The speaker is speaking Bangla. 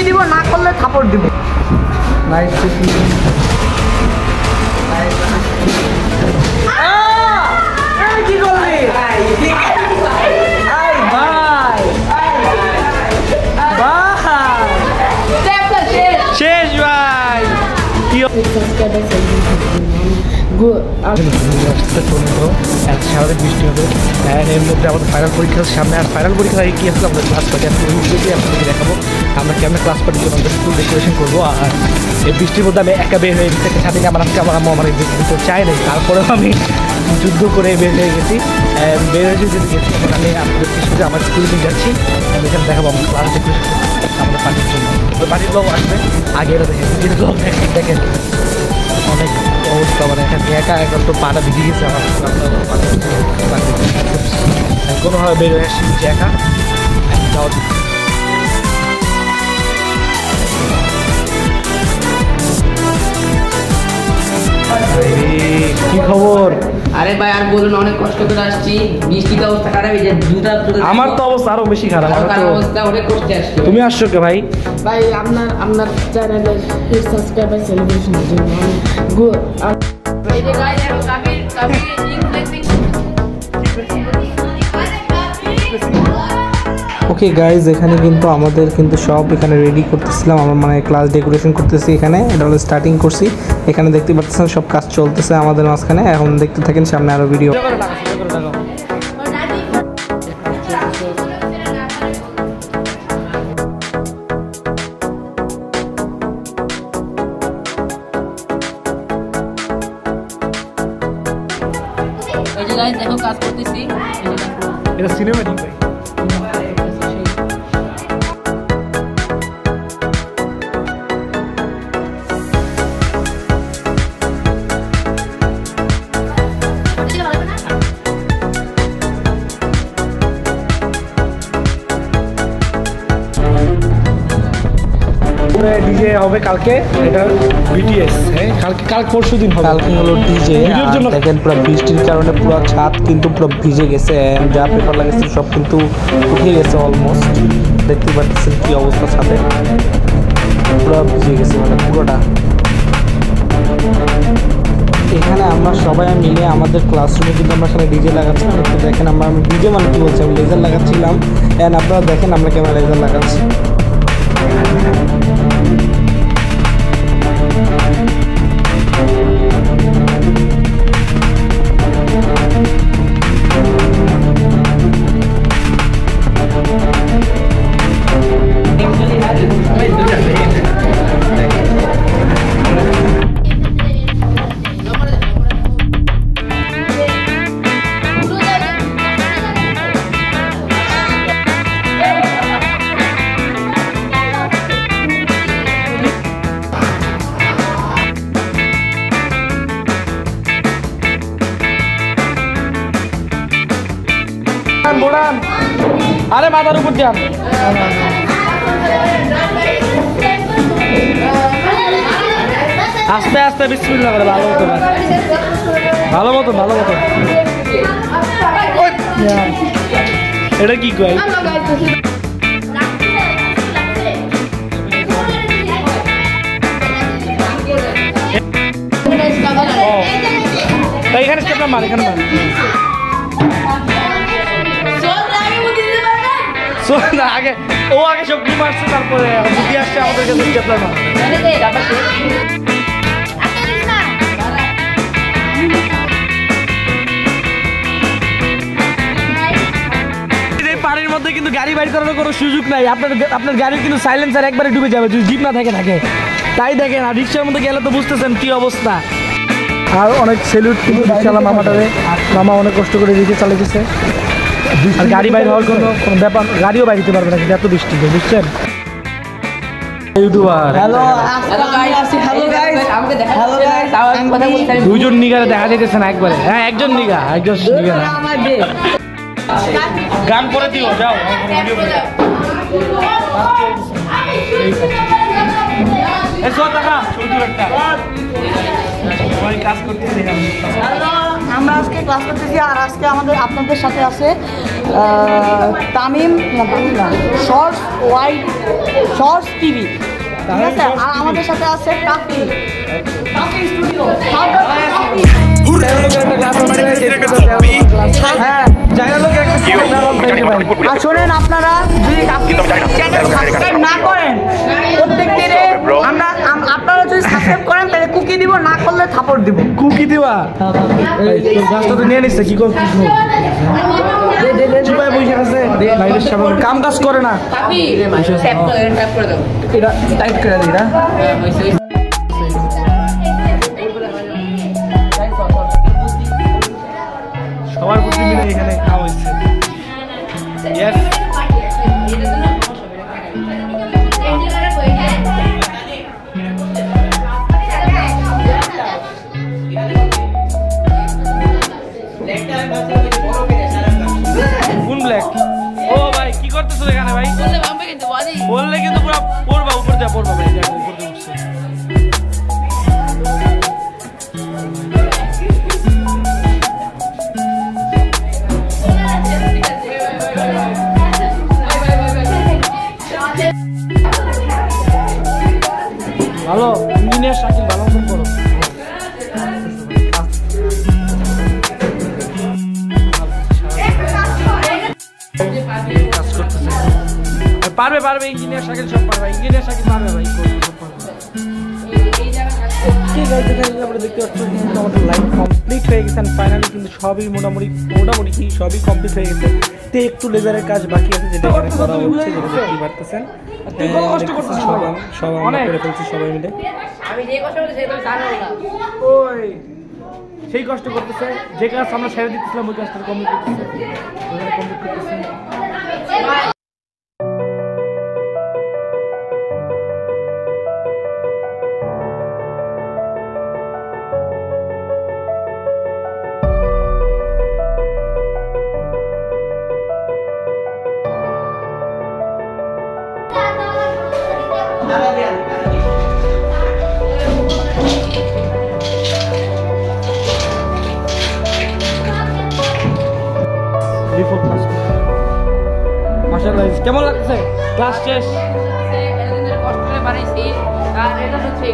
শিখিয়ে দিব, না করলে থাপড় দিব। নাইস কি করলি শেষ ভাই। সারাদিন বৃষ্টি হবে, এর মধ্যে আমাদের ফাইনাল পরীক্ষার সামনে। আর ফাইনাল পরীক্ষা কি আসলে আমাদের ক্লাস পার্টি আপনাদের দেখাবো আমরা কেমন ক্লাস পার্টির জন্য আমাদের স্কুল ডেকোরেশন করবো। আর এই বৃষ্টির মধ্যে আমি একা বের হয়ে গেছি, সাথে আমার আজকে আমার আম্মু আমার দিতে চাই নাই, তারপরেও আমি যুদ্ধ করে বের হয়ে গেছি। বের হয়ে যেতে গেছি এখন আমি আপনাদের সাথে আমার স্কুলে নিয়ে যাচ্ছি, আমি এখানে দেখাবো আমার ক্লাস ডেকোরেশন আমাদের পার্টির জন্য। ওই পার্টির ব্লগ আসবে আগে, এটা দেখেন ব্লগ দেখেন অনেক অবস্থা, মানে এখানে একা এখন তো পাটা ভিজে গেছে আমার, কোনোভাবে বের হয়ে আসছি একা যাওয়া। কি খবর? আরে ভাই আর বলুন, অনেক কষ্ট করে আসছি, বৃষ্টিতে অবস্থা খারাপ, এই যে জুতা। আমার তো অবস্থা আরো বেশি খারাপ, অবস্থা অনেক কষ্ট আসছে। তুমি আসছো কে ভাই? ভাই আপনার চ্যানেলে সাবস্ক্রাইবার সেলিব্রেশনের জন্য ওকে গাইজ, এখানে কিন্তু আমাদের কিন্তু সব এখানে রেডি করতেছিলাম, আমরা মানে ক্লাস ডেকোরেশন করতেছি এখানে। এটা হলো স্টার্টিং করছি, এখানে দেখতে পাচ্ছেন সব কাজ চলতেছে আমাদের মাঝখানে। এখন দেখতে থাকেন সামনে আরো ভিডিও। দেখো কাজ করতেছি, এটা সিনেমাটিক ভাই। ডিজে হবে কালকে, এটা বিটিএস, কাল পরশু দিন হবে। কালকে হলো ডিজে। দেখেন পুরো বৃষ্টির কারণে পুরো ছাদ কিন্তু পুরো ভিজে গেছে, যা পেপার লাগাইছে সব কিন্তু উঠে গেছে অলমোস্ট। দেখতে পাচ্ছেন কি অবস্থা, ছাদে পুরো ভিজে গেছে মানে পুরোটা। এখানে আমরা সবাই মিলে আমাদের ক্লাসরুমে কিন্তু আমরা এখানে ডিজে লাগাচ্ছিলাম। একটু দেখেন, আমরা ডিজে মানে কি বলছি, আমি লেজার লাগাচ্ছিলাম। অ্যান্ড আপনারা দেখেন আমরা কেমন লেজার লাগাচ্ছি। আরে মাথার উপর যান, আস্তে আস্তে বিসমিল্লাহ করে। ভালো মতো ভালো মতো ভালো মতো। এটা কি কয়? এখানে স্টেপ মার, এখানে মার। আগে ও আগে সব কি মারছে, তারপরে বুদ্ধি আসছে আমাদের কাছে স্টেপলার মার। পানির মধ্যে কিন্তু গাড়ি বাইর করার কোনো সুযোগ নাই। আপনার গাড়ির কিন্তু সাইলেন্সার একবারে ডুবে যাবে যদি জিপ না থাকে। তাই দেখেন, আর রিক্সার মধ্যে গেলে তো বুঝতেছেন কি অবস্থা। আর অনেক সেলুট কিন্তু রিক্সাওয়ালা মামাটারে, মামা অনেক কষ্ট করে রিক্সা চালাইতেছে। আর গাড়ি বাইর হওয়ার কোনো ব্যাপার, গাড়িও বাইর দিতে পারবে না কিন্তু এত বৃষ্টি, বুঝছেন? ইউটিউবার দুজন নিগারে দেখা যাইতেছে না একবারে। হ্যাঁ, একজন নিগা গান করে দিও, যাও কাজ করতে আমরা আজকে ক্লাস করতেছি আর আজকে আপনাদের সাথে আছে তামিম শর্টস টিভি, ঠিক আছে? আর আমাদের সাথে আছে কাফি স্টুডিও। হ্যাঁ, আর শোনেন, আপনারা যদি চ্যানেল সাবস্ক্রাইব না করেন প্রত্যেক দিনে আপনারা যদি সাবস্ক্রাইব করেন তাহলে কুকি দিব, না করলে থাপড় দিব। কুকি দিবা গাছটা তো নিয়ে নিচ্ছে কি করবো, চুপায় বসে আছে লাইটের সামনে, কাম কাজ করে না। এটা টাইট করে দিই না। সবার বুদ্ধি মিলে এখানে খাওয়া হয়েছে। কোন ব্ল্যাক? ও ভাই কি করতেছো এখানে ভাই? বললে কিন্তু পুরো পড়বা, উপর দিয়ে পড়বা ভাই, উপর দিয়ে উঠছে। ভালো ইঞ্জিনিয়ার শাকিল, ভালো মতন করো। পারবে ইঞ্জিনিয়ার শাকিল, সব পারবে। ইঞ্জিনিয়ার শাকিল পারবে ভাই, আমরা দেখতে পাচ্ছি কিন্তু আমাদের লাইন কমপ্লিট হয়ে গেছে। ফাইনালি কিন্তু সবই মোটামুটি কি সবই কমপ্লিট হয়ে গেছে। তো একটু লেজারের কাজ বাকি আছে, যেটা এখানে করা হচ্ছে, যেটা দেখতে পারতেছেন। সব আমরা করে ফেলছি সবাই মিলে। ওই সেই কষ্ট করতেছে, যে কাজ আমরা ছেড়ে দিতেছিলাম ওই কাজটা কমপ্লিট করতেছে। কেমন লাগছে ক্লাস শেষ? কষ্ট করে বানাইছি আর এটা হচ্ছে